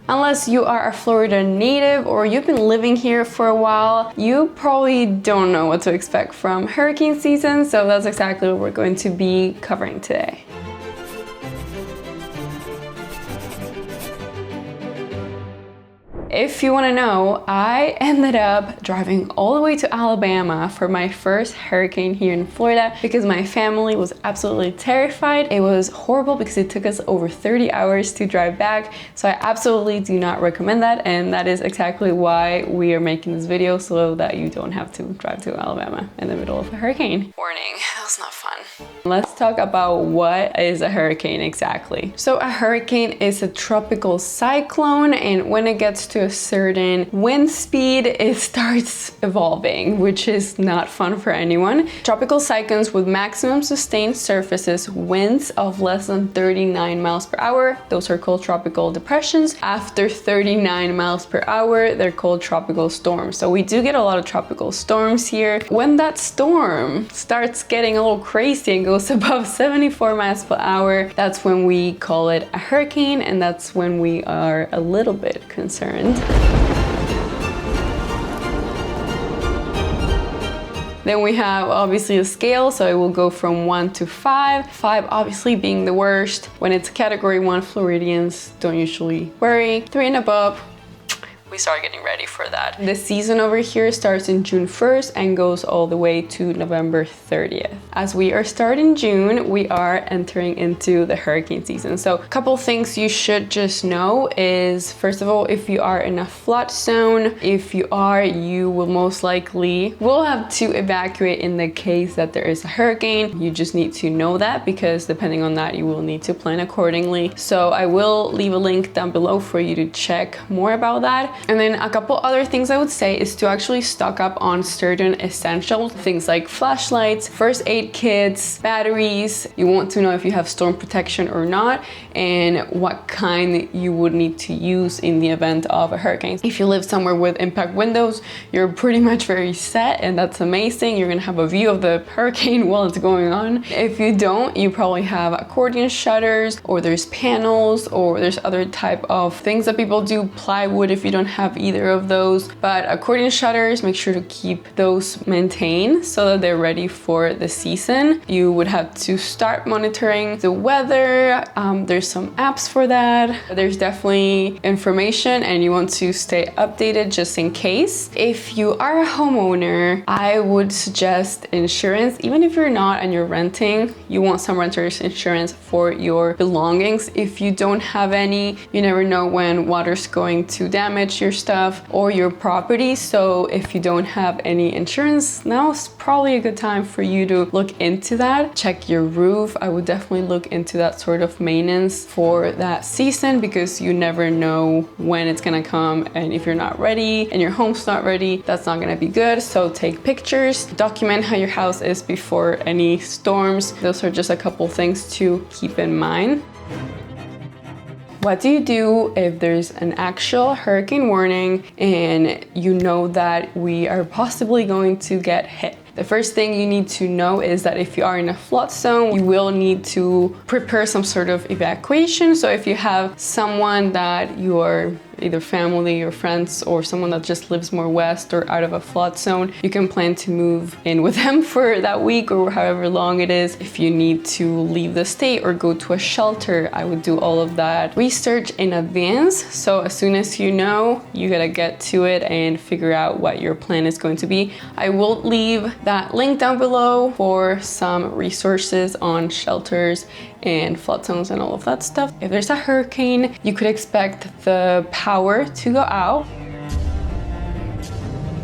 Unless you are a Florida native or you've been living here for a while, you probably don't know what to expect from hurricane season, so that's exactly what we're going to be covering today. If you want to know, I ended up driving all the way to Alabama for my first hurricane here in Florida because my family was absolutely terrified. It was horrible because it took us over 30 hours to drive back, so I absolutely do not recommend that, and that is exactly why we are making this video, so that you don't have to drive to Alabama in the middle of a hurricane. Warning, that was not fun. Let's talk about what is a hurricane exactly. So a hurricane is a tropical cyclone, and when it gets to a certain wind speed, it starts evolving, which is not fun for anyone. Tropical cyclones with maximum sustained surfaces winds of less than 39 miles per hour, those are called tropical depressions. After 39 miles per hour, they're called tropical storms. So we do get a lot of tropical storms here. When that storm starts getting a little crazy and goes above 74 miles per hour, that's when we call it a hurricane, and that's when we are a little bit concerned. Then we have obviously a scale, so it will go from 1 to 5. 5 obviously being the worst. When it's category 1, Floridians don't usually worry. 3 and above, we start getting ready for that. The season over here starts in June 1st and goes all the way to November 30th. As we are starting June, we are entering into the hurricane season. So a couple things you should just know is, first of all, if you are in a flood zone, if you are, you will most likely will have to evacuate in the case that there is a hurricane. You just need to know that, because depending on that, you will need to plan accordingly. So I will leave a link down below for you to check more about that. And then a couple other things I would say is to actually stock up on certain essentials, things like flashlights, first aid kits, batteries. You want to know if you have storm protection or not, and what kind you would need to use in the event of a hurricane. If you live somewhere with impact windows, you're pretty much very set, and that's amazing. You're gonna have a view of the hurricane while it's going on. If you don't, you probably have accordion shutters, or there's panels, or there's other type of things that people do, plywood if you don't have either of those. But accordion shutters, make sure to keep those maintained so that they're ready for the season. You would have to start monitoring the weather. There's some apps for that. There's definitely information, and you want to stay updated just in case. If you are a homeowner, I would suggest insurance. Even if you're not and you're renting, you want some renter's insurance for your belongings. If you don't have any, you never know when water's going to damage your stuff or your property. So if you don't have any insurance, now's probably a good time for you to look into that. Check your roof. I would definitely look into that sort of maintenance for that season, because you never know when it's gonna come, and if you're not ready and your home's not ready, that's not gonna be good. So take pictures, document how your house is before any storms. Those are just a couple things to keep in mind. What do you do if there's an actual hurricane warning and you know that we are possibly going to get hit? The first thing you need to know is that if you are in a flood zone, you will need to prepare some sort of evacuation. So if you have someone that you are either family or friends, or someone that just lives more west or out of a flood zone, you can plan to move in with them for that week or however long it is. If you need to leave the state or go to a shelter, I would do all of that research in advance. So as soon as you know, you gotta get to it and figure out what your plan is going to be. I will leave that link down below for some resources on shelters and flood zones and all of that stuff. If there's a hurricane, you could expect the power to go out.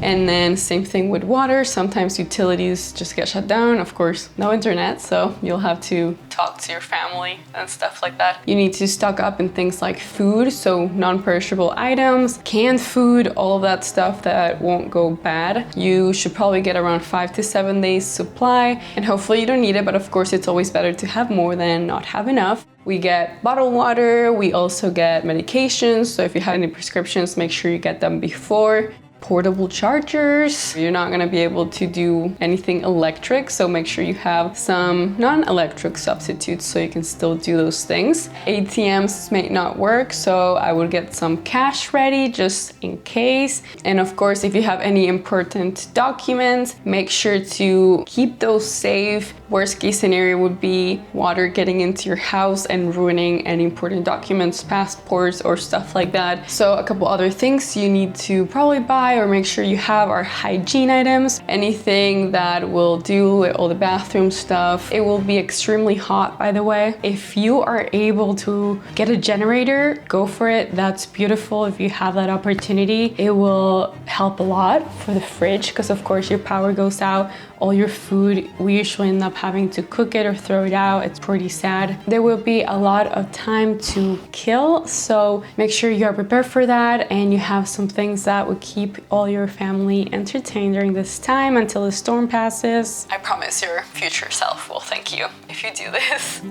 And then same thing with water. Sometimes utilities just get shut down. Of course, no internet, so you'll have to talk to your family and stuff like that. You need to stock up in things like food, so non-perishable items, canned food, all of that stuff that won't go bad. You should probably get around 5 to 7 days supply, and hopefully you don't need it, but of course it's always better to have more than not have enough. We get bottled water, we also get medications, so if you have any prescriptions, make sure you get them before. portable chargers. You're not gonna be able to do anything electric, so make sure you have some non-electric substitutes so you can still do those things. ATMs may not work, so I would get some cash ready just in case. And of course, if you have any important documents, make sure to keep those safe. Worst case scenario would be water getting into your house and ruining any important documents, passports, or stuff like that. So a couple other things you need to probably buy or make sure you have are hygiene items. Anything that will do all the bathroom stuff. It will be extremely hot, by the way. If you are able to get a generator, go for it. That's beautiful. If you have that opportunity, it will help a lot for the fridge because of course your power goes out. All your food, we usually end up having to cook it or throw it out. It's pretty sad. There will be a lot of time to kill, so make sure you are prepared for that and you have some things that would keep all your family entertained during this time until the storm passes. I promise your future self will thank you if you do this.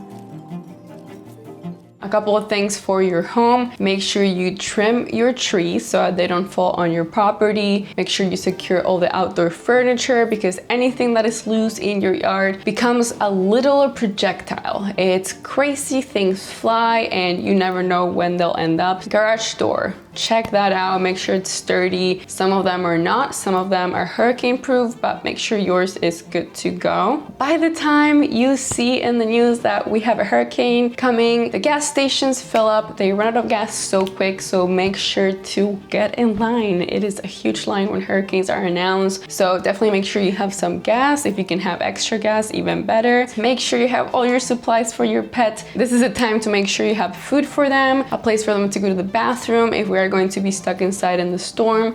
A couple of things for your home. Make sure you trim your trees so that they don't fall on your property. Make sure you secure all the outdoor furniture because anything that is loose in your yard becomes a little projectile. It's crazy, things fly and you never know when they'll end up. Garage door. Check that out, make sure it's sturdy. Some of them are not, some of them are hurricane proof, but make sure yours is good to go. By the time you see in the news that we have a hurricane coming, the gas stations fill up, they run out of gas so quick, so make sure to get in line. It is a huge line when hurricanes are announced, so definitely make sure you have some gas. If you can have extra gas, even better. Make sure you have all your supplies for your pet. This is a time to make sure you have food for them, a place for them to go to the bathroom if we're going to be stuck inside in the storm.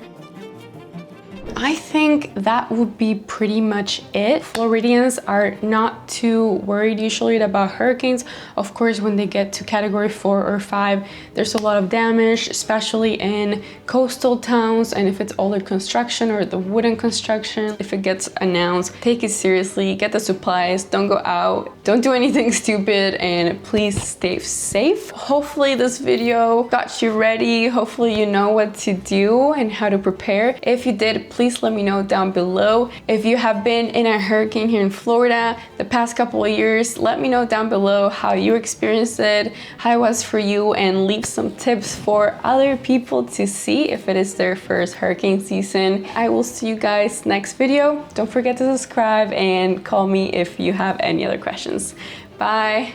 I think that would be pretty much it. Floridians are not too worried usually about hurricanes. Of course, when they get to category 4 or 5, there's a lot of damage, especially in coastal towns. And if it's older construction or the wooden construction, if it gets announced, take it seriously, get the supplies, don't go out, don't do anything stupid, and please stay safe. Hopefully this video got you ready. Hopefully you know what to do and how to prepare. If you did, please let me know down below. If you have been in a hurricane here in Florida the past couple of years, let me know down below how you experienced it, how it was for you, and leave some tips for other people to see if it is their first hurricane season. I will see you guys next video. Don't forget to subscribe and call me if you have any other questions. Bye.